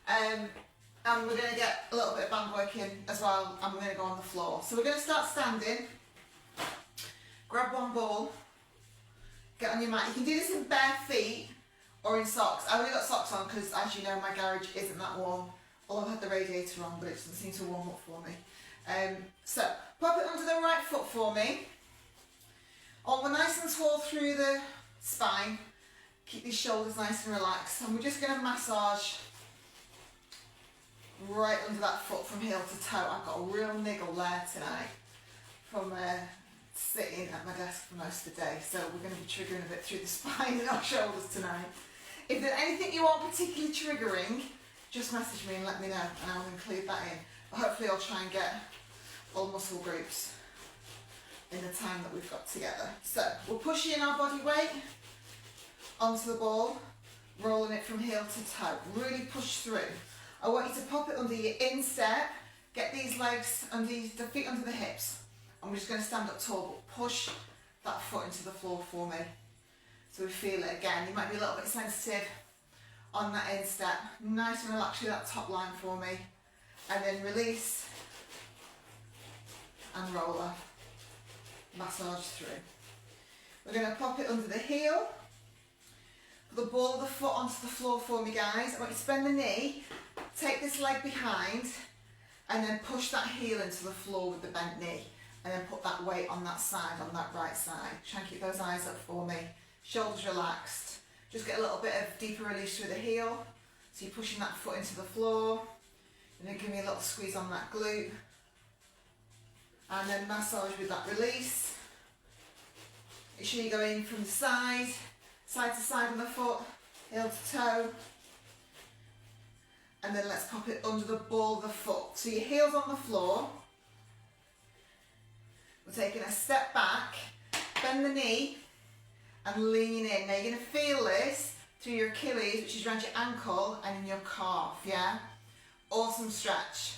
And we're going to get a little bit of band work in as well, and we're going to go on the floor. So we're going to start standing. Grab one ball, get on your mat. You can do this in bare feet or in socks. I've only got socks on because, as you know, my garage isn't that warm. Although I've had the radiator on, but it doesn't seem to warm up for me. So pop it under the right foot for me. Arm nice and tall through the spine. Keep these shoulders nice and relaxed. And we're just going to massage right under that foot from heel to toe. I've got a real niggle there tonight from sitting at my desk for most of the day. So we're going to be triggering a bit through the spine and our shoulders tonight. If there's anything you want particularly triggering, just message me and let me know and I'll include that in. But hopefully I'll try and get all muscle groups in the time that we've got together. So we're pushing our body weight onto the ball, rolling it from heel to toe. Really push through. I want you to pop it under your instep, get these legs under the feet under the hips. And we're just going to stand up tall, but push that foot into the floor for me. So we feel it again. You might be a little bit sensitive on that instep. Nice and relax through that top line for me. And then release and roll up. Massage through. We're going to pop it under the heel. Put the ball of the foot onto the floor for me, guys. I want you to bend the knee, take this leg behind, and then push that heel into the floor with the bent knee. And then put that weight on that side, on that right side. Try and keep those eyes up for me. Shoulders relaxed. Just get a little bit of deeper release through the heel. So you're pushing that foot into the floor. And then give me a little squeeze on that glute. And then massage with that release. Make sure you go in from the side to side on the foot, heel to toe. And then let's pop it under the ball of the foot. So your heel's on the floor. We're taking a step back, bend the knee and lean in. Now you're going to feel this through your Achilles, which is around your ankle and in your calf, yeah? Awesome stretch.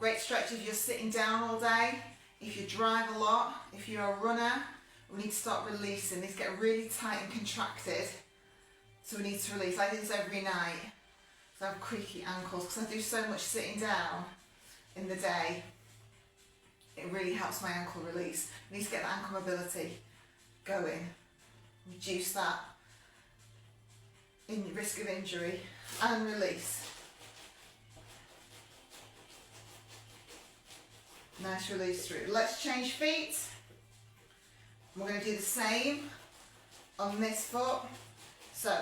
Great stretch if you're sitting down all day, if you drive a lot, if you're a runner. We need to start releasing. These get really tight and contracted, so we need to release. I do this every night because I have creaky ankles because I do so much sitting down in the day. It really helps my ankle release. I need to get the ankle mobility going, reduce that in risk of injury, and release. Nice release through. Let's change feet. We're going to do the same on this foot. So,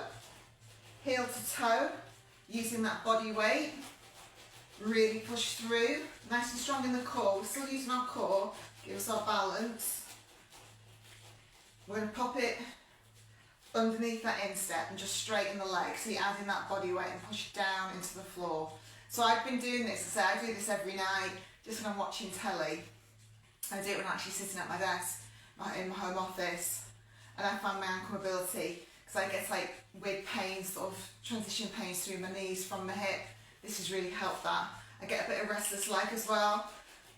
heel to toe, using that body weight. Really push through, nice and strong in the core. We're still using our core, give us our balance. We're going to pop it underneath that instep and just straighten the leg. So you're adding that body weight and push down into the floor. So I've been doing this, I do this every night, just when I'm watching telly. I do it when I'm actually sitting at my desk in my home office. And I find my ankle mobility, because I get like weird pains, sort of transition pains through my knees from the hip. This has really helped that. I get a bit of restless leg as well.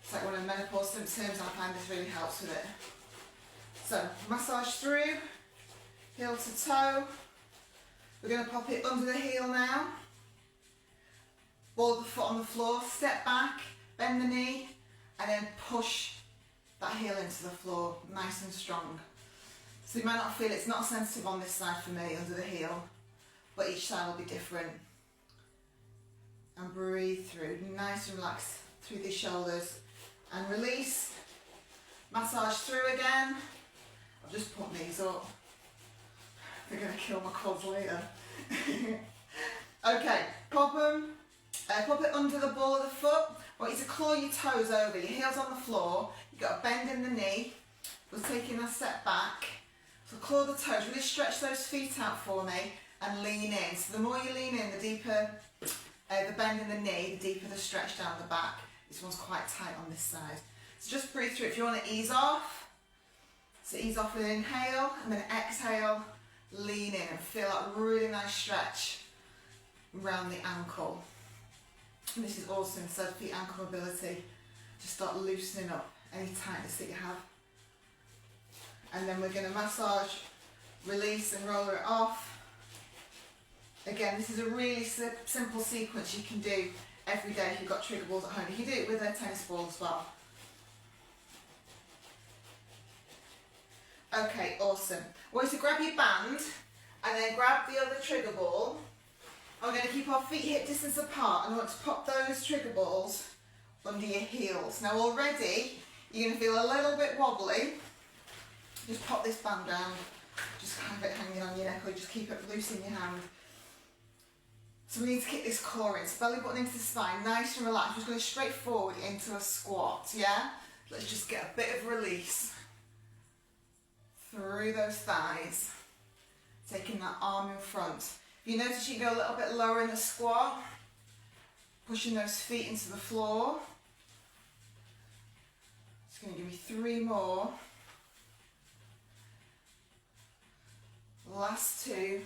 It's like one of the menopause symptoms, and I find this really helps with it. So, massage through, heel to toe. We're going to pop it under the heel now. Ball of the foot on the floor, step back, bend the knee, and then push that heel into the floor, nice and strong. So you might not feel it's not sensitive on this side for me, under the heel, but each side will be different. And breathe through, nice and relaxed through the shoulders, and release. Massage through again. I've just put these up. They're going to kill my quads later. Okay, pop it under the ball of the foot. I want you to claw your toes over, your heels on the floor. You've got a bend in the knee. We're taking a step back. So claw the toes, really stretch those feet out for me and lean in. So the more you lean in, the deeper the bend in the knee, the deeper the stretch down the back. This one's quite tight on this side. So just breathe through. If you want to ease off, so ease off with an inhale and then exhale, lean in and feel that really nice stretch around the ankle. And this is awesome, so feet ankle mobility. Just start loosening up any tightness that you have. And then we're going to massage, release and roll it off. Again, again, this is a really simple sequence you can do every day if you've got trigger balls at home. You can do it with a tennis ball as well. Okay, awesome. I want you to grab your band and then grab the other trigger ball. I'm going to keep our feet hip distance apart and I want to pop those trigger balls under your heels. Now already you're going to feel a little bit wobbly. Just pop this band down, just have it hanging on your neck or just keep it loose in your hand. So we need to kick this core in, so belly button into the spine, nice and relaxed. We're just going straight forward into a squat, yeah? Let's just get a bit of release through those thighs, taking that arm in front. If you notice you go a little bit lower in the squat, pushing those feet into the floor. It's going to give me 3 more. Last 2.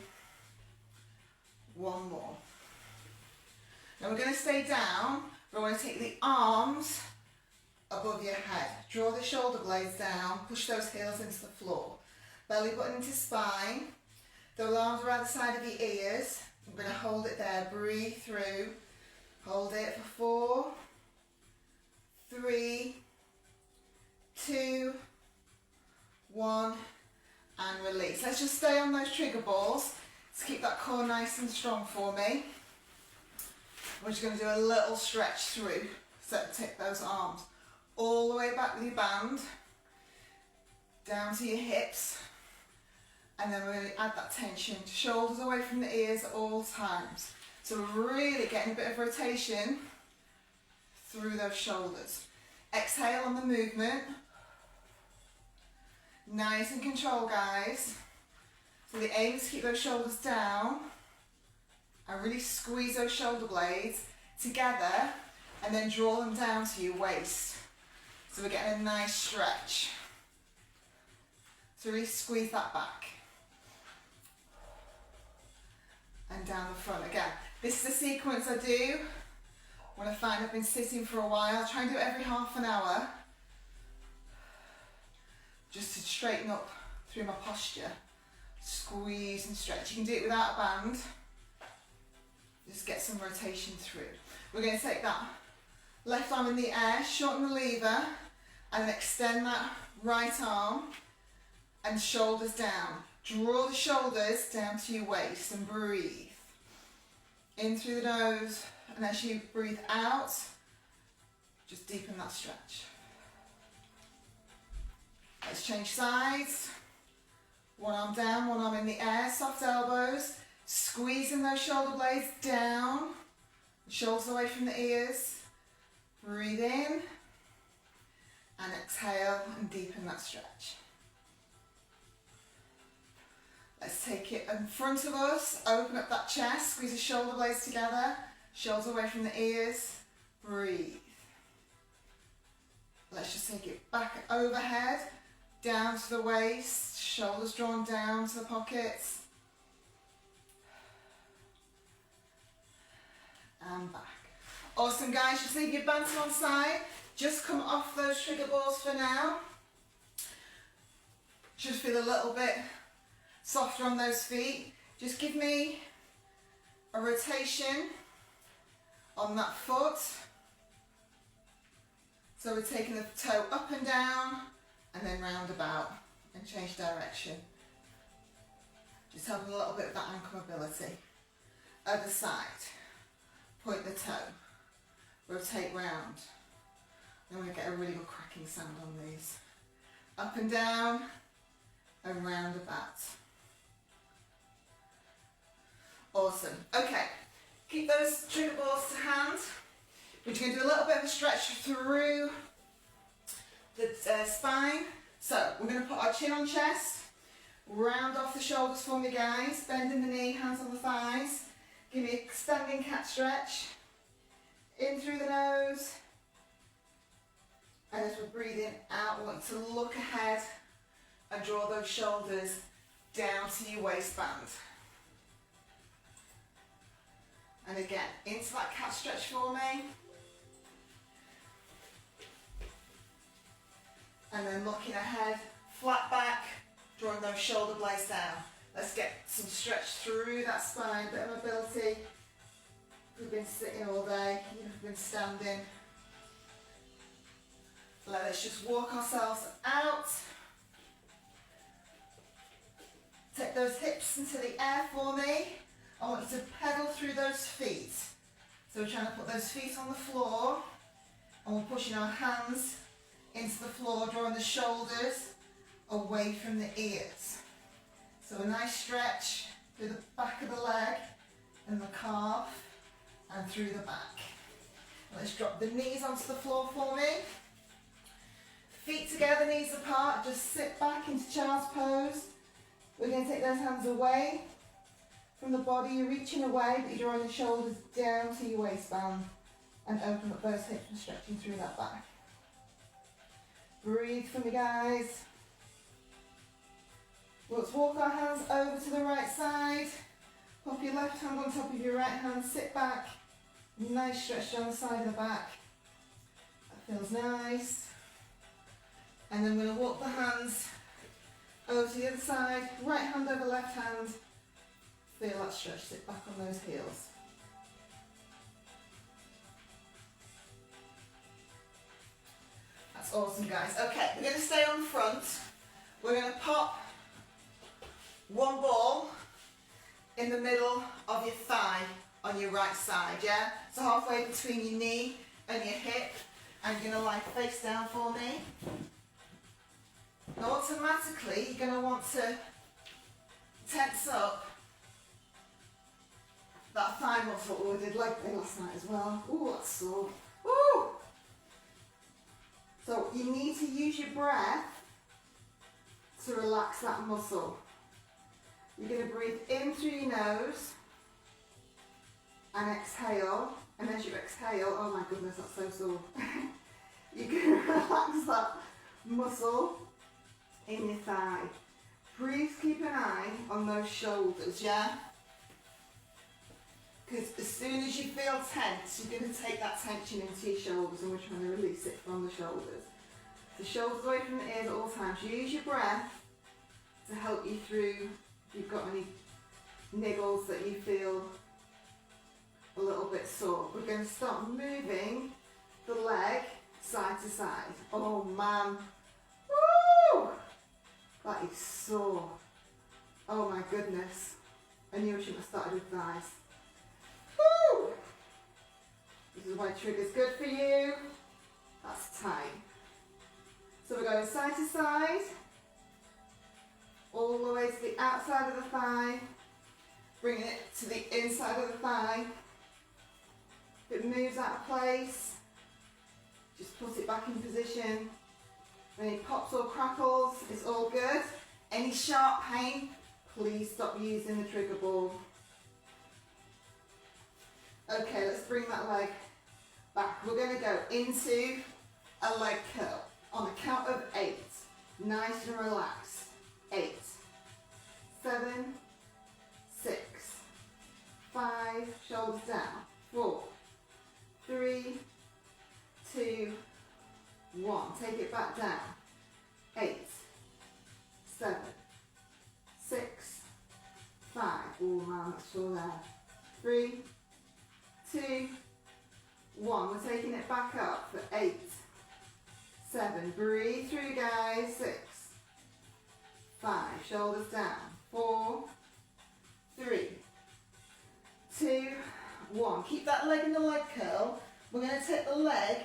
1 more. Now we're going to stay down, but I want to take the arms above your head. Draw the shoulder blades down, push those heels into the floor. Belly button into spine. Those arms around the side of your ears. I'm going to hold it there, breathe through. Hold it for 4, 3, 2, 1, and release. Let's just stay on those trigger balls. Let's keep that core nice and strong for me. We're just going to do a little stretch through. So take those arms all the way back with your band, down to your hips, and then we're going to add that tension. Shoulders away from the ears at all times. So we're really getting a bit of rotation through those shoulders. Exhale on the movement. Nice and control, guys. So the aim is to keep those shoulders down and really squeeze those shoulder blades together and then draw them down to your waist. So we're getting a nice stretch. So really squeeze that back. And down the front again. This is a sequence I do when I find I've been sitting for a while. I try and do it every half an hour just to straighten up through my posture. Squeeze and stretch. You can do it without a band. Just get some rotation through. We're going to take that left arm in the air, shorten the lever, and extend that right arm and shoulders down. Draw the shoulders down to your waist and breathe. In through the nose, and as you breathe out, just deepen that stretch. Let's change sides. One arm down, one arm in the air, soft elbows, squeezing those shoulder blades down, shoulders away from the ears. Breathe in, and exhale and deepen that stretch. Let's take it in front of us, open up that chest, squeeze the shoulder blades together, shoulders away from the ears, breathe. Let's just take it back overhead, down to the waist, shoulders drawn down to the pockets. And back. Awesome, guys, just leave your band to one side. Just come off those trigger balls for now. Should feel a little bit softer on those feet. Just give me a rotation on that foot. So we're taking the toe up and down and then round about and change direction. Just helping a little bit of that ankle mobility. Other side. Point the toe. Rotate round. Then we get a really good cracking sound on these. Up and down and round about. Awesome. Okay, keep those trigger balls to hand. We're going to do a little bit of a stretch through the spine. So we're going to put our chin on chest, round off the shoulders for me, guys, bending the knee, hands on the thighs. Give me a standing cat stretch. In through the nose. And as we're breathing out, we want to look ahead and draw those shoulders down to your waistband. And again, into that cat stretch for me. And then looking ahead, flat back, drawing those shoulder blades down. Let's get some stretch through that spine, bit of mobility. We've been sitting all day, you've been standing. Let's just walk ourselves out. Take those hips into the air for me. I want you to pedal through those feet. So we're trying to put those feet on the floor and we're pushing our hands into the floor, drawing the shoulders away from the ears. So a nice stretch through the back of the leg and the calf and through the back. Let's drop the knees onto the floor for me. Feet together, knees apart, just sit back into child's pose. We're going to take those hands away from the body. You're reaching away, but you're drawing the shoulders down to your waistband and open up those hips and stretching through that back. Breathe for me, guys. Let's walk our hands over to the right side. Pop your left hand on top of your right hand, sit back. Nice stretch down the side of the back. That feels nice. And then we're going to walk the hands over to the other side, right hand over left hand. Feel that stretch, sit back on those heels. That's awesome, guys. Okay, we're going to stay on the front. We're going to pop one ball in the middle of your thigh on your right side, yeah? So halfway between your knee and your hip, and you're going to lie face down for me. Now automatically you're going to want to tense up that thigh muscle. Oh, I did leg day last night as well. Ooh, that's sore. Ooh! So you need to use your breath to relax that muscle. You're going to breathe in through your nose and exhale. And as you exhale, oh my goodness, that's so sore. You're going to relax that muscle in your thigh. Please keep an eye on those shoulders, yeah? Because as soon as you feel tense, you're going to take that tension into your shoulders, and we're trying to release it from the shoulders. The shoulders away from the ears at all times. Use your breath to help you through if you've got any niggles that you feel a little bit sore. We're going to start moving the leg side to side. Oh man. Woo! That is sore. Oh my goodness. I knew I shouldn't have started with thighs. Woo! This is why trigger's good for you. That's tight. So we're going side to side, all the way to the outside of the thigh, bringing it to the inside of the thigh. If it moves out of place, just put it back in position. Any pops or crackles, it's all good. Any sharp pain, please stop using the trigger ball. Okay, let's bring that leg back. We're going to go into a leg curl on the count of 8. Nice and relaxed. 8, 7, 6, 5, shoulders down. 4, 3, 2, 1. Take it back down. 8, 7, 6, 5. Oh man, that's still there. 3, 2, 1. We're taking it back up for 8, 7. Breathe through, guys. 6, 5. Shoulders down. 4, 3, 2, 1. Keep that leg in the leg curl. We're going to take the leg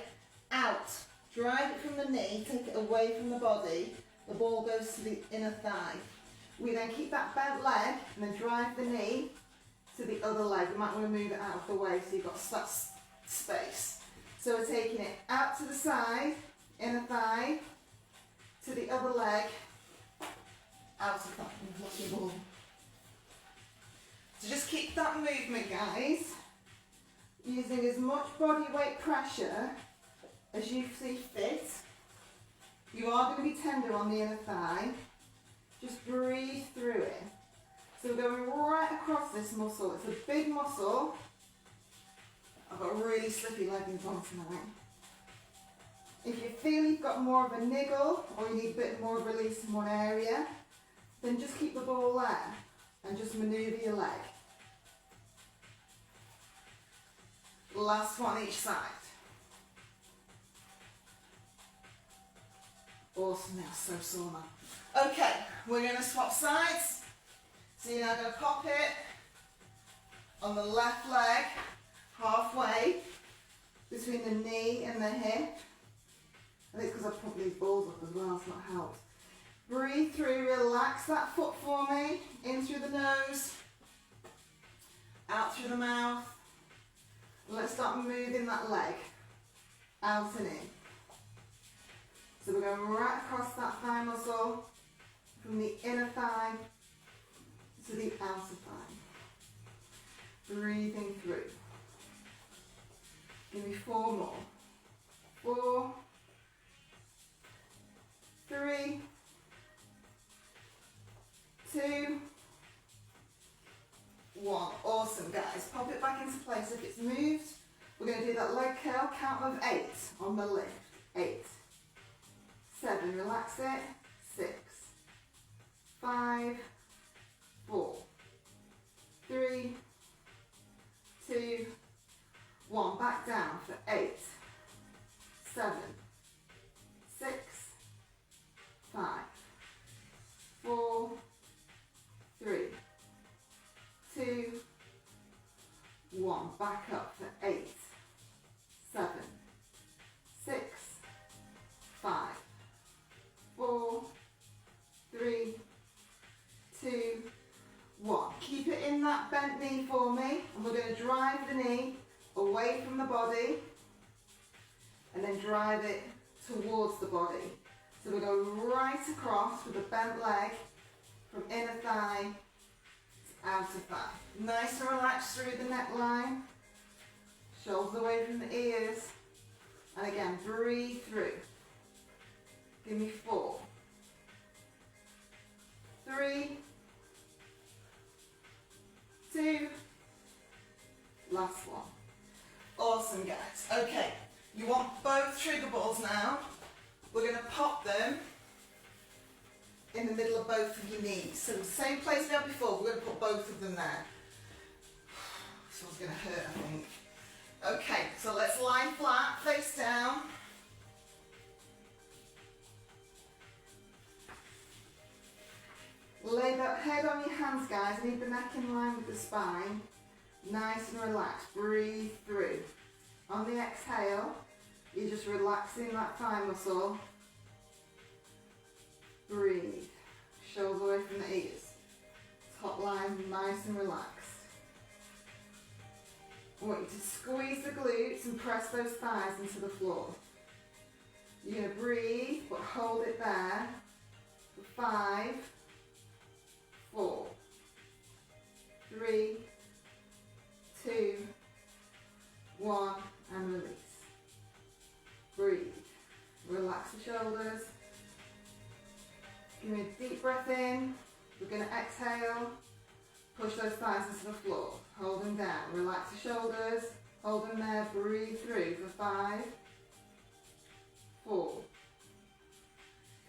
out. Drive it from the knee. Take it away from the body. The ball goes to the inner thigh. We then keep that bent leg and then drive the knee to the other leg. You might want to move it out of the way so you've got that space. So we're taking it out to the side, inner thigh, to the other leg, out of that lucky ball. So just keep that movement, guys, using as much body weight pressure as you see fit. You are going to be tender on the inner thigh. Just breathe through it. So we're going right across this muscle. It's a big muscle. I've got really slippy leggings on tonight. If you feel you've got more of a niggle or you need a bit more release in one area, then just keep the ball there. and just manoeuvre your leg. Last one each side. Awesome, now so sore now. Okay, we're going to swap sides. So you're now going to pop it on the left leg, halfway between the knee and the hip. I think it's because I've put these balls up as well, it's not helped. Breathe through, relax that foot for me. In through the nose, out through the mouth. Let's start moving that leg out and in. So we're going right across that thigh muscle from the inner thigh to the outer thigh. Breathing through. Give me 4 more. 4, 3, 2, 1. Awesome, guys. Pop it back into place. If it's moved, we're going to do that leg curl count of 8 on the lift. 8, 7, relax it. 6, 5, 4, 3, 2, 1. Back down for 8, 7, 6, 5, 4, 3, 2, 1. Back up for 8, 7, 6, 5, 4, 3, 2, 1. Keep it in that bent knee for me, and we're going to drive the knee away from the body and then drive it towards the body. So we go right across with a bent leg from inner thigh to outer thigh. Nice and relaxed through the neckline, shoulders away from the ears, and again breathe through. Give me 4, 3, 2, last one. Awesome, guys. Okay, you want both trigger balls now. We're going to pop them in the middle of both of your knees. So the same place we had before, we're going to put both of them there. This one's going to hurt, I think. Okay, so let's lie flat, face down. Lay that head on your hands, guys. Leave the neck in line with the spine. Nice and relaxed. Breathe through. On the exhale, you're just relaxing that thigh muscle. Breathe. Shoulders away from the ears. Top line nice and relaxed. I want you to squeeze the glutes and press those thighs into the floor. You're going to breathe, but hold it there for 5, 4, 3, 2, 1, and release. Breathe. Relax the shoulders. Give me a deep breath in. We're going to exhale. Push those thighs into the floor. Hold them down. Relax the shoulders. Hold them there. Breathe through for 5, 4,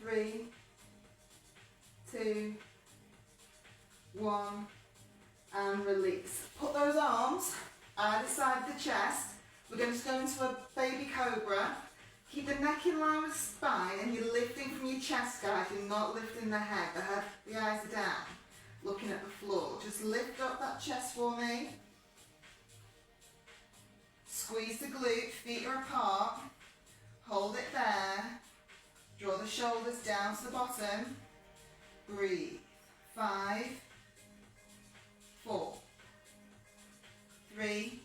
3, 2, 1, and release. Put those arms either side of the chest. We're going to go into a baby cobra. Keep the neck in line with the spine, and you're lifting from your chest, guys. You're not lifting the head. The eyes are down, looking at the floor. Just lift up that chest for me. Squeeze the glute, feet are apart. Hold it there. Draw the shoulders down to the bottom. Breathe. 5, 4, 3,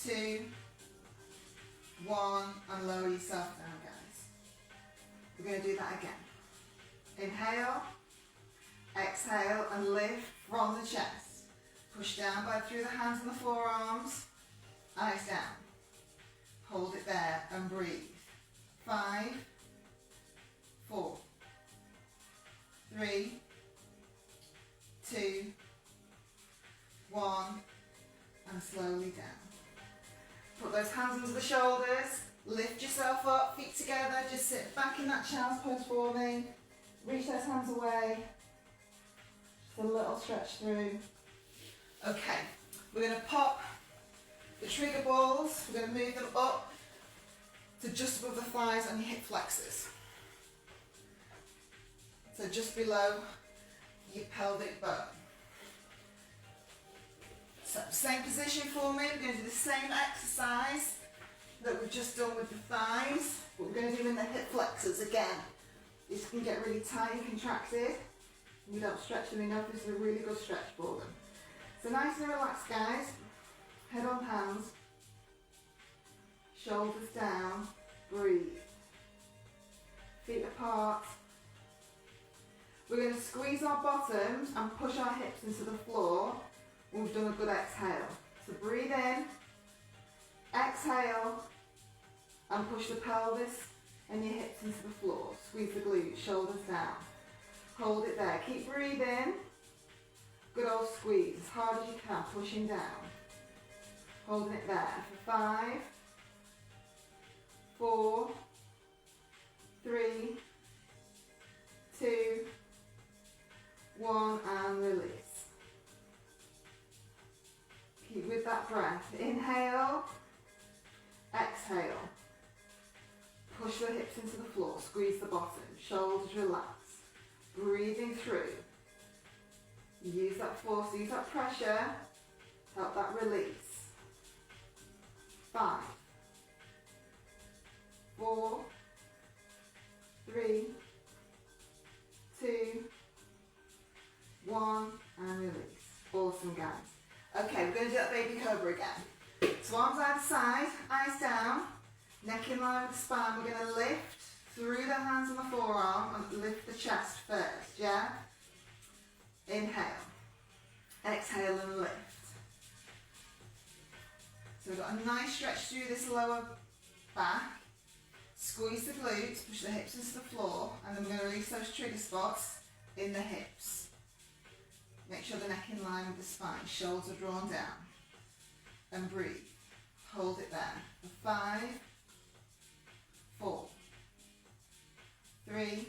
2, 1, and lower yourself down, guys. We're going to do that again. Inhale, exhale, and lift from the chest. Push down through the hands and the forearms. Eyes down. Hold it there and breathe. 5, 4, 3, 2, 1, and slowly down. Put those hands under the shoulders, lift yourself up, feet together, just sit back in that child's pose for me. Reach those hands away. a little stretch through. Okay, we're going to pop the trigger balls, we're going to move them up to just above the thighs on your hip flexors. So just below your pelvic bone. So same position for me, we're going to do the same exercise that we've just done with the thighs, but we're going to do in the hip flexors again. These can get really tight and contracted. You don't stretch them enough, this is a really good stretch for them. So nice and relaxed, guys. Head on hands, shoulders down, breathe. Feet apart. We're going to squeeze our bottoms and push our hips into the floor when we've done a good exhale. So breathe in, exhale, and push the pelvis and your hips into the floor. Squeeze the glutes, shoulders down. Hold it there. Keep breathing. Good old squeeze, as hard as you can, pushing down. Holding it there for 5, 4, 3, 2, 1, and release. Keep with that breath. Inhale, exhale. Push the hips into the floor, squeeze the bottom, shoulders relax. Breathing through. Use that force, use that pressure, help that release. 5, 4, 3, 2, 1, and release. Awesome, guys. Okay, we're going to do that baby cobra again. So arms either side, eyes down, neck in line with the spine. We're going to lift through the hands on the forearm and lift the chest first, yeah? Inhale. Exhale and lift. So we've got a nice stretch through this lower back. Squeeze the glutes, push the hips into the floor, and then we're going to release those trigger spots in the hips. Make sure the neck in line with the spine, shoulders are drawn down. And breathe. Hold it there for 5, 4, 3,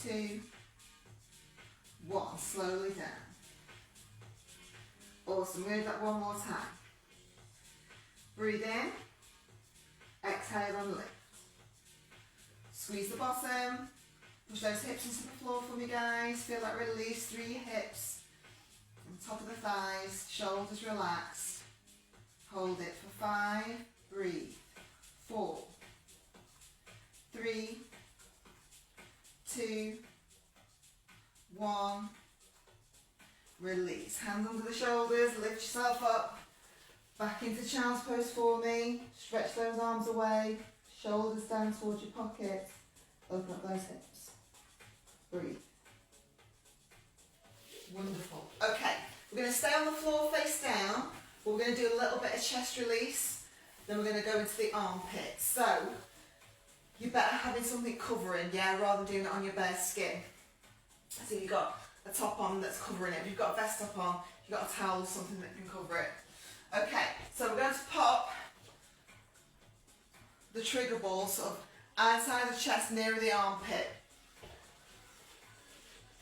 2, 1. Slowly down. Awesome. Move that one more time. Breathe in. Exhale and lift. Squeeze the bottom. Push those hips into the floor for me, guys. Feel that release through your hips. On top of the thighs. Shoulders relaxed. Hold it for 5. Breathe. 4, 3, 2, 1. Release. Hands under the shoulders. Lift yourself up. Back into child's pose for me. Stretch those arms away. Shoulders down towards your pockets. Open up those hips. Breathe. Wonderful. Okay, we're going to stay on the floor face down. But we're going to do a little bit of chest release. Then we're going to go into the armpits. So, you're better having something covering, yeah, rather than doing it on your bare skin. So you've got a top on that's covering it. If you've got a vest top on, you've got a towel or something that can cover it. Okay, so we're going to pop the trigger ball sort of outside the chest, nearer the armpit.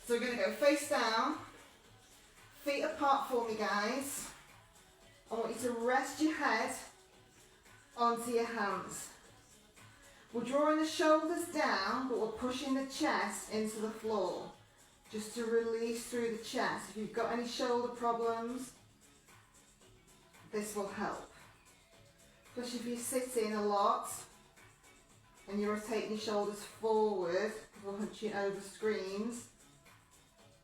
So we're going to go face down, feet apart for me, guys. I want you to rest your head onto your hands. We're drawing the shoulders down, but we're pushing the chest into the floor, just to release through the chest. If you've got any shoulder problems, this will help. Especially if you're sitting a lot and you're rotating your shoulders forward or hunching over screens,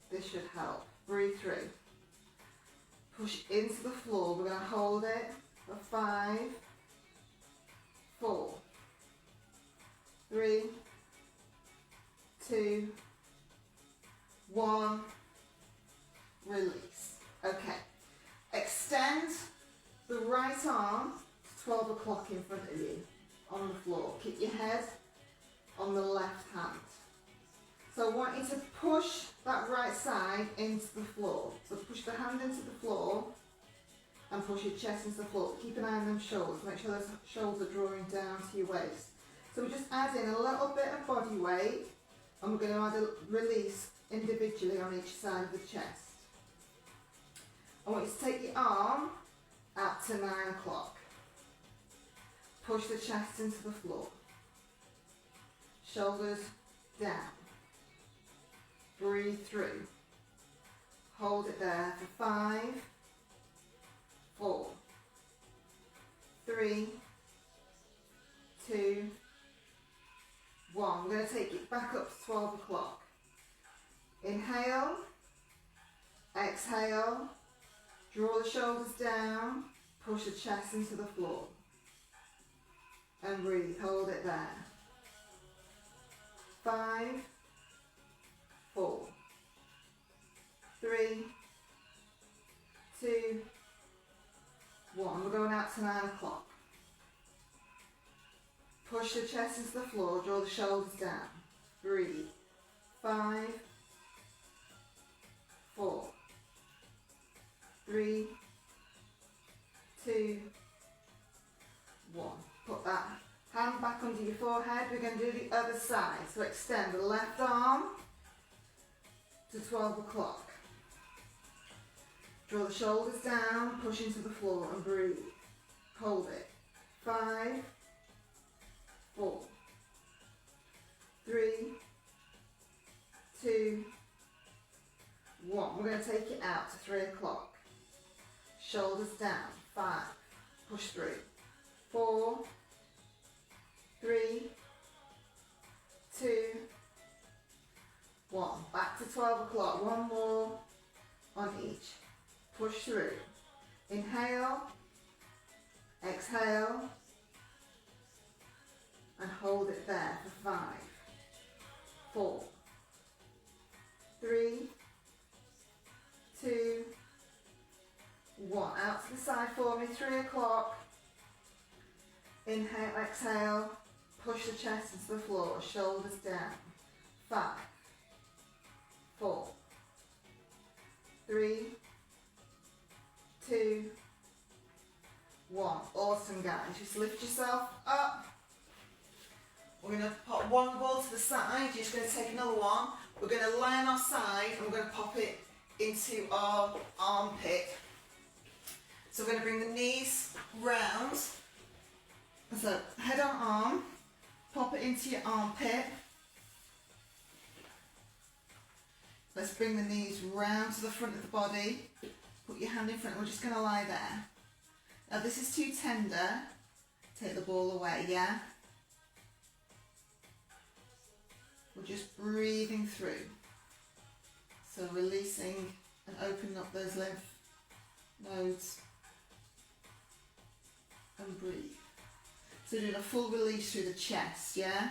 this should help. Breathe through. Push into the floor. We're going to hold it for 5, 4, 3, 2, 1. Release. Okay. Extend the right arm to 12 o'clock in front of you on the floor. Keep your head on the left hand. So I want you to push that right side into the floor. So push the hand into the floor and push your chest into the floor. Keep an eye on them shoulders. Make sure those shoulders are drawing down to your waist. So we're just adding a little bit of body weight and we're going to add a release individually on each side of the chest. I want you to take your arm out to 9 o'clock. Push the chest into the floor. Shoulders down. Breathe through. Hold it there for 5, 4, 3, 2, 1. We're going to take it back up to 12 o'clock. Inhale, exhale, draw the shoulders down, push the chest into the floor. And breathe, hold it there. 5, 4, 3, 2, 1. We're going out to 9 o'clock. Push the chest into the floor, draw the shoulders down. Breathe. 5, 4, 3, 2, 1. Put that hand back under your forehead. We're going to do the other side. So extend the left arm to 12 o'clock. Draw the shoulders down, push into the floor and breathe. Hold it. 5, 4, 3, 2, 1. We're going to take it out to 3 o'clock. Shoulders down. 5. Push through. 4, 3, 2, 1. Back to 12 o'clock. One more on each. Push through. Inhale, exhale, and hold it there for 5, 4, 3, 2, 1. Out to the side for me. 3 o'clock. Inhale, exhale, push the chest into the floor, shoulders down. 5, 4, 3, 2, 1. Awesome, guys. Just lift yourself up. We're going to pop one ball to the side. You're just going to take another one. We're going to lie on our side and we're going to pop it into our armpit. So we're going to bring the knees round. So head on arm, pop it into your armpit. Let's bring the knees round to the front of the body. Put your hand in front, we're just going to lie there. Now this is too tender. Take the ball away, yeah? We're just breathing through. So releasing and opening up those lymph nodes. And breathe. So doing a full release through the chest, yeah?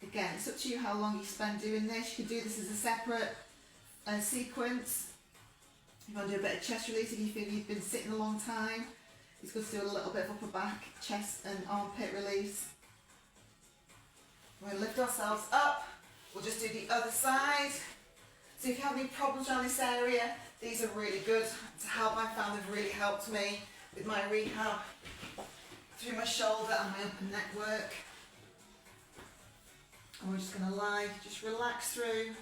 Again, it's up to you how long you spend doing this. You could do this as a separate sequence. You want to do a bit of chest release if you feel you've been sitting a long time. It's good to do a little bit of upper back, chest and armpit release. We're going to lift ourselves up. We'll just do the other side. So if you have any problems around this area, these are really good to help. I found they've really helped me with my rehab through my shoulder and my upper neck work. And we're just going to lie, just relax through.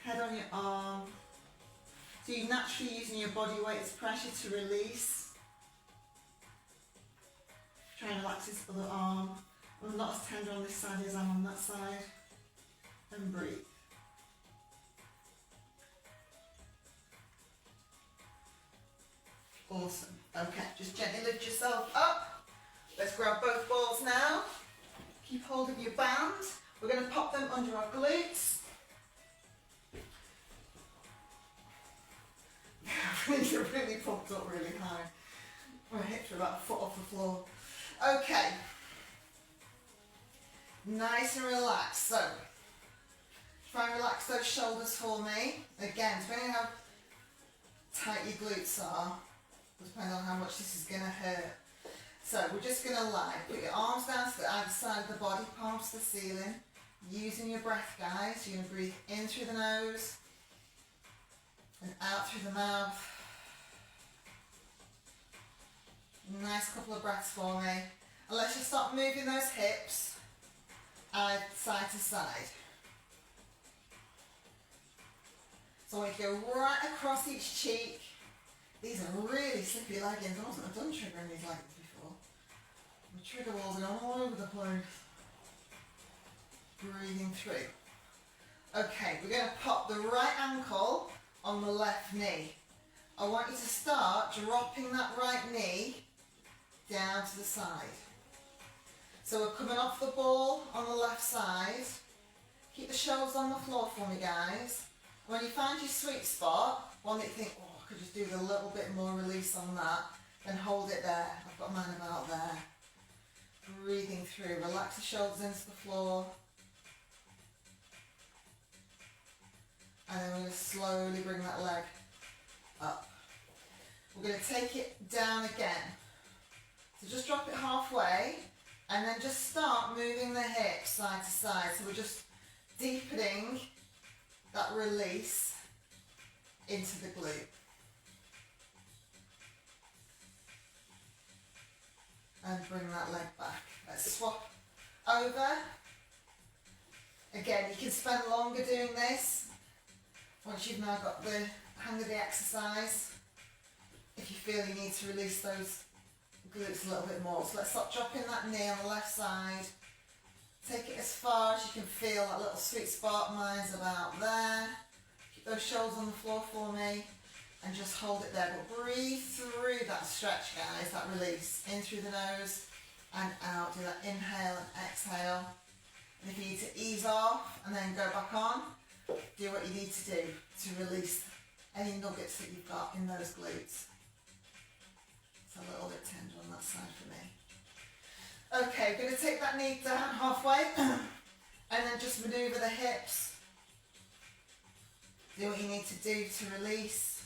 Head on your arm. So you're naturally using your body weight as pressure to release. Try and relax this other arm. I'm not as tender on this side as I'm on that side. And breathe. Awesome. Okay, just gently lift yourself up. Let's grab both balls now. Keep hold of your band. We're going to pop them under our glutes. You're really pumped up really high. My hips are about a foot off the floor. Okay. Nice and relaxed. So, try and relax those shoulders for me. Again, depending on how tight your glutes are, depending on how much this is going to hurt. So, we're just going to lie. Put your arms down to the either side of the body, palms to the ceiling. Using your breath, guys. You're going to breathe in through the nose and out through the mouth. Nice couple of breaths for me. And let's just start moving those hips. side to side. So I want you to go right across each cheek. These are really slippy leggings. I wasn't done triggering these leggings before. The trigger balls are all over the place. Breathing through. Okay, we're going to pop the right ankle on the left knee. I want you to start dropping that right knee down to the side. So we're coming off the ball on the left side. Keep the shoulders on the floor for me, guys. When you find your sweet spot, one that you think, oh, I could just do with a little bit more release on that, then hold it there. I've got mine about there. Breathing through. Relax the shoulders into the floor. And then we're going to slowly bring that leg up. We're going to take it down again. So just drop it halfway and then just start moving the hips side to side. So we're just deepening that release into the glute. And bring that leg back. Let's swap over. Again, you can spend longer doing this once you've now got the hang of the exercise. If you feel you need to release those glutes a little bit more. So let's stop dropping that knee on the left side. Take it as far as you can feel that little sweet spot. Mine's about there. Keep those shoulders on the floor for me and just hold it there. But breathe through that stretch, guys, that release. In through the nose and out. Do that inhale and exhale. And if you need to ease off and then go back on, do what you need to do to release any nuggets that you've got in those glutes. It's a little bit tender on that side for me. Okay, we're going to take that knee down halfway and then just manoeuvre the hips. Do what you need to do to release.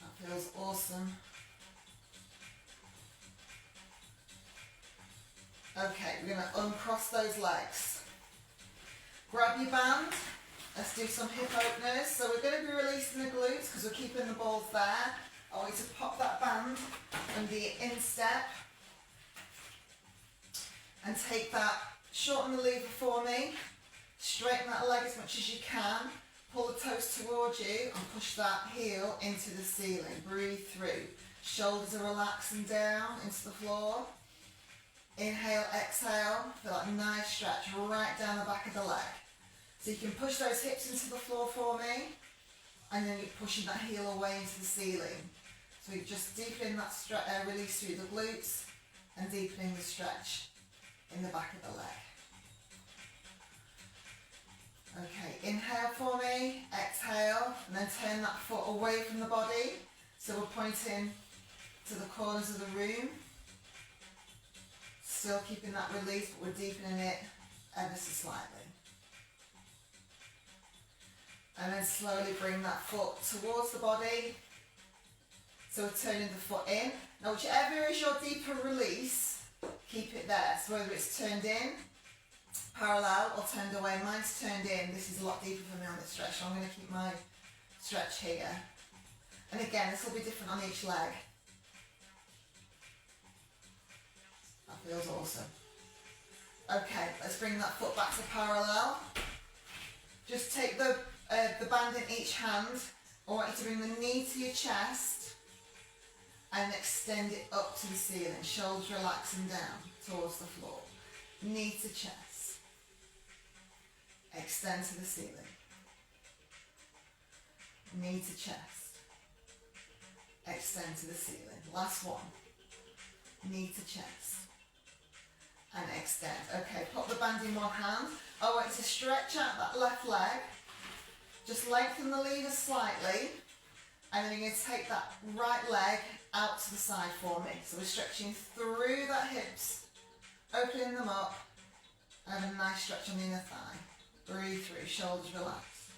That feels awesome. Okay, we're going to uncross those legs. Grab your band. Let's do some hip openers. So we're going to be releasing the glutes because we're keeping the balls there. I want you to pop that band under your instep and take that, shorten the lever for me, straighten that leg as much as you can, pull the toes towards you and push that heel into the ceiling. Breathe through. Shoulders are relaxing down into the floor. Inhale, exhale, feel that nice stretch right down the back of the leg. So you can push those hips into the floor for me, and then you're pushing that heel away into the ceiling. So you're just deepening that release through the glutes and deepening the stretch in the back of the leg. Okay, inhale for me, exhale, and then turn that foot away from the body. So we're pointing to the corners of the room. Still keeping that release, but we're deepening it ever so slightly. And then slowly bring that foot towards the body. So we're turning the foot in. Now whichever is your deeper release, keep it there. So whether it's turned in, parallel, or turned away. Mine's turned in. This is a lot deeper for me on this stretch, so I'm going to keep my stretch here. And again, this will be different on each leg. That feels awesome. Okay, let's bring that foot back to parallel. Just take the band in each hand. I want you to bring the knee to your chest and extend it up to the ceiling. Shoulders relaxing down towards the floor. Knee to chest. Extend to the ceiling. Knee to chest. Extend to the ceiling. Last one. Knee to chest. And extend. Okay, pop the band in one hand. I want you to stretch out that left leg. Just lengthen the lever slightly. And then you're going to take that right leg out to the side for me. So we're stretching through that hips, opening them up, and a nice stretch on the inner thigh. Breathe through, shoulders relax.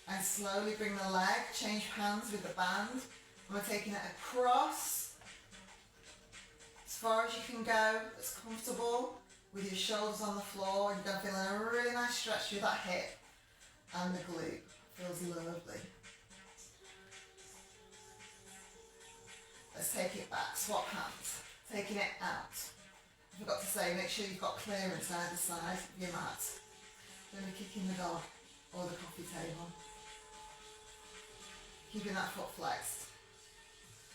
And slowly bring the leg, change hands with the band. And we're taking it across as far as you can go, as comfortable, with your shoulders on the floor. You're going to feel a really nice stretch through that hip and the glute. Feels lovely. Let's take it back, swap hands. Taking it out. I forgot to say, make sure you've got clearance either side of your mat. Don't be kicking the dog or the coffee table. Keeping that foot flexed.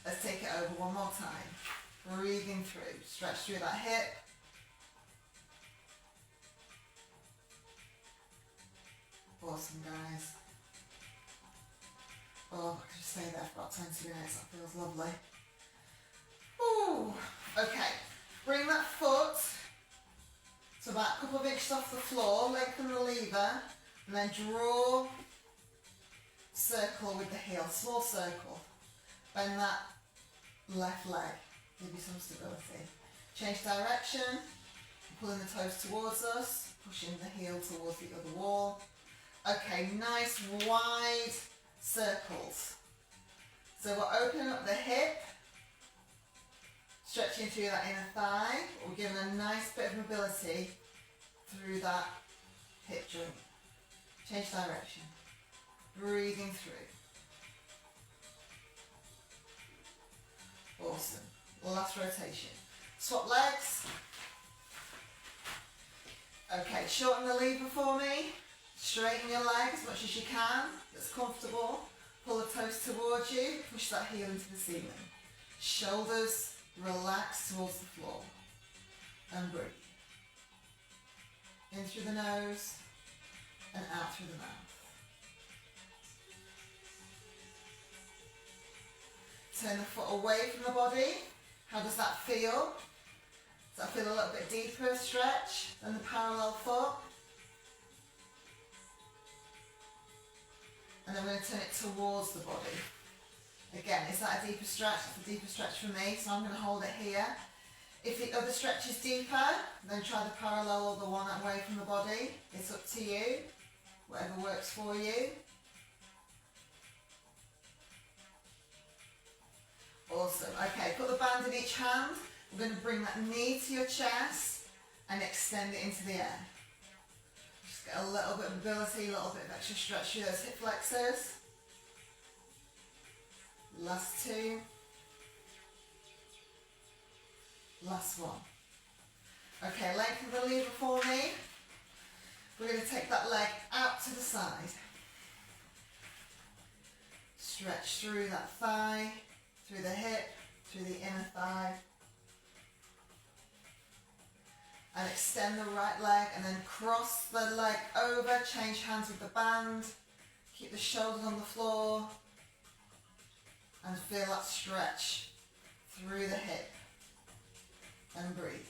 Let's take it over one more time. Breathing through. Stretch through that hip. Awesome, guys. Oh, I could just stay there for about 20 minutes. That feels lovely. Ooh. Okay. Bring that foot to about a couple of inches off the floor. Lengthen the lever. And then draw circle with the heel. Small circle. Bend that left leg. Give you some stability. Change direction. Pulling the toes towards us. Pushing the heel towards the other wall. Okay, nice wide circles. So we're opening up the hip, stretching through that inner thigh. We're giving a nice bit of mobility through that hip joint. Change direction. Breathing through. Awesome. Last rotation. Swap legs. Okay, shorten the lever for me. Straighten your leg as much as you can. That's comfortable. Pull the toes towards you. Push that heel into the ceiling. Shoulders relax towards the floor. And breathe. In through the nose and out through the mouth. Turn the foot away from the body. How does that feel? Does that feel a little bit deeper stretch than the parallel foot? And then we're going to turn it towards the body. Again, is that a deeper stretch? It's a deeper stretch for me, so I'm going to hold it here. If the other stretch is deeper, then try the parallel or the one away from the body. It's up to you, whatever works for you. Awesome. Okay, put the band in each hand. We're going to bring that knee to your chest and extend it into the air. Just get a little bit of mobility, a little bit of extra stretch through those hip flexors. Last two. Last one. Okay, lengthen the lever for me. We're going to take that leg out to the side. Stretch through that thigh, through the hip, through the inner thigh. And extend the right leg and then cross the leg over, change hands with the band. Keep the shoulders on the floor. And feel that stretch through the hip. And breathe.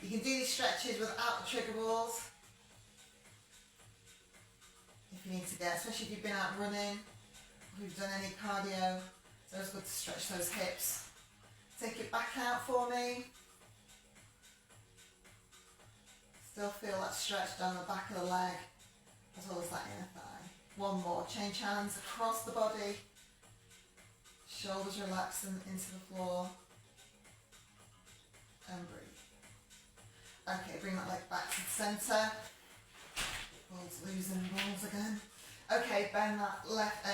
You can do these stretches without the trigger balls. If you need to get, especially if you've been out running, if you've done any cardio, it's always good to stretch those hips. Take it back out for me. Still feel that stretch down the back of the leg, as well as that inner thigh. One more, change hands across the body. Shoulders relaxing into the floor. And breathe. Okay, bring that leg back to the centre. Balls losing balls again. Okay, bend that left,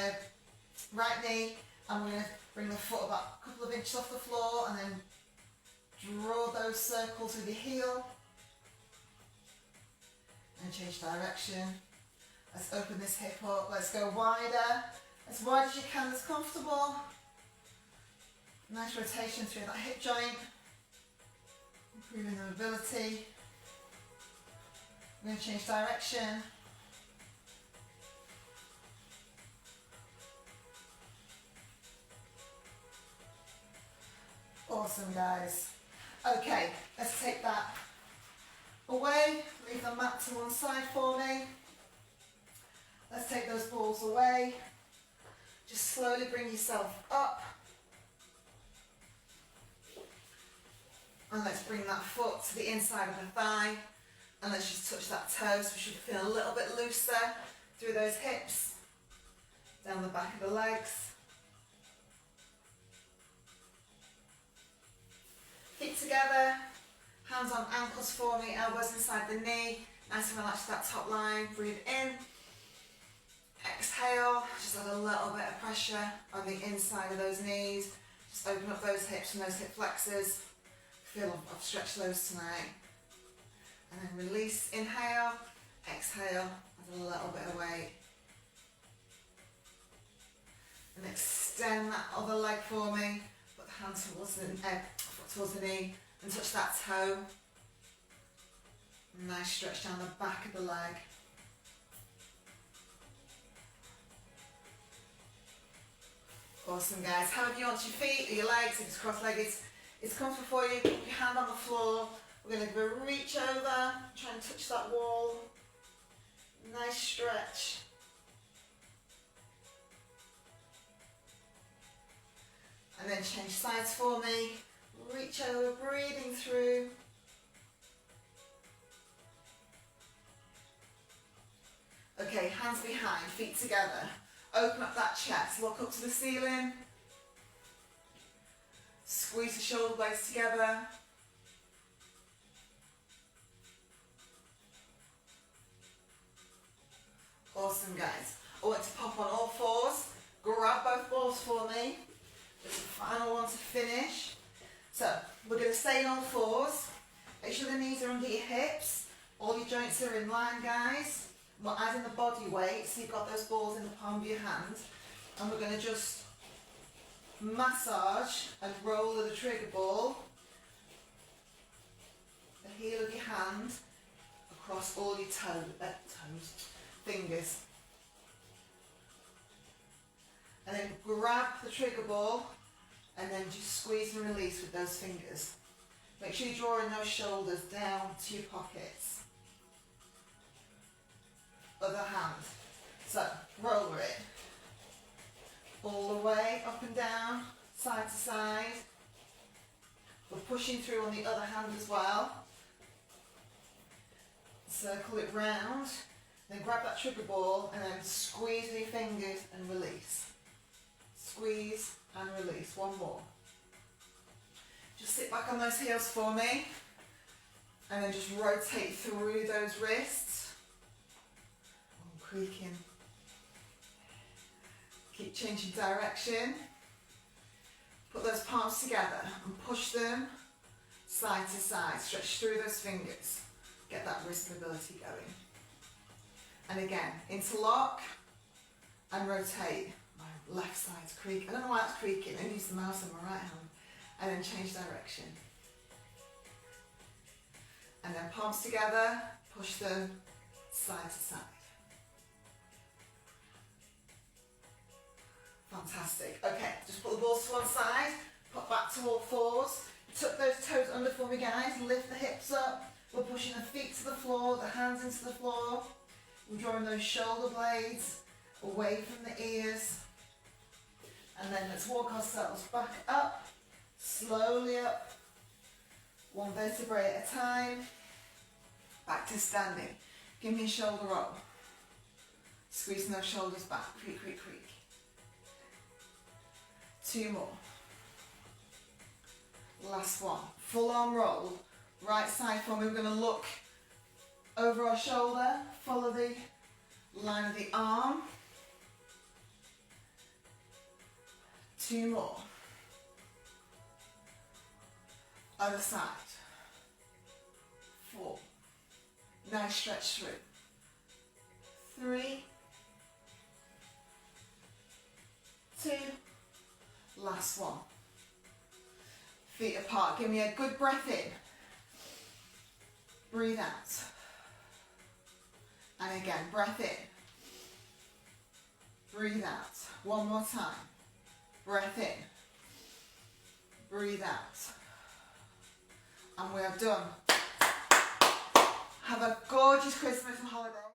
right knee, and we're going to bring the foot about a couple of inches off the floor, and then draw those circles with your heel. And change direction. Let's open this hip up. Let's go wider. As wide as you can, as comfortable. Nice rotation through that hip joint. Improving the mobility. We're going to change direction. Awesome, guys. Okay, let's take that away. Leave the mat to one side for me. Let's take those balls away. Just slowly bring yourself up. And let's bring that foot to the inside of the thigh. And let's just touch that toe so we should feel a little bit looser through those hips. Down the back of the legs. Feet together. Hands on ankles for me, elbows inside the knee. Nice and relax that top line. Breathe in. Exhale. Just add a little bit of pressure on the inside of those knees. Just open up those hips and those hip flexors. feel I've stretched those tonight. And then release, inhale, exhale, add a little bit of weight. And extend that other leg for me. Put the hand towards the, foot towards the knee and touch that toe. Nice stretch down the back of the leg. Awesome, guys. However you want your feet or your legs, if it's cross-legged, it's comfortable for you. Put your hand on the floor. We're going to give a reach over, try and touch that wall. Nice stretch. And then change sides for me. Reach over, breathing through. Okay, hands behind, feet together. Open up that chest, look up to the ceiling. Squeeze the shoulder blades together. Awesome, guys. I want to pop on all fours. Grab both balls for me. There's the final one to finish. So, we're going to stay on all fours. Make sure the knees are under your hips. All your joints are in line, guys. We're adding the body weight, so you've got those balls in the palm of your hand. And we're going to just massage and roll the trigger ball, the heel of your hand, across all your fingers. And then grab the trigger ball and then just squeeze and release with those fingers. Make sure you're drawing those shoulders down to your pockets. Other hand. So, roller it. All the way up and down, side to side. We're pushing through on the other hand as well. Circle it round. Then grab that trigger ball and then squeeze with your fingers and release. Squeeze and release. One more. Just sit back on those heels for me. And then just rotate through those wrists. I'm creaking. Keep changing direction. Put those palms together and push them side to side. Stretch through those fingers. Get that wrist mobility going. And again, interlock and rotate. My left side's creaking. I don't know why it's creaking. I use the mouse on my right hand. And then change direction. And then palms together, push them side to side. Fantastic. Okay, just put the balls to one side, put back to all fours. Tuck those toes under for me, guys. Lift the hips up. We're pushing the feet to the floor, the hands into the floor. We're drawing those shoulder blades away from the ears. And then let's walk ourselves back up, slowly up, one vertebrae at a time. Back to standing. Give me a shoulder roll. Squeezing those shoulders back. Creak, creak, creak. 2 more. Last one. Full arm roll. Right side for me. We're going to look over our shoulder. Follow the line of the arm. 2 more. Other side. 4. Nice stretch through. 3. 2. Last one. Feet apart. Give me a good breath in. Breathe out. And again, breath in. Breathe out. One more time. Breath in. Breathe out. And we are done. Have a gorgeous Christmas and holiday.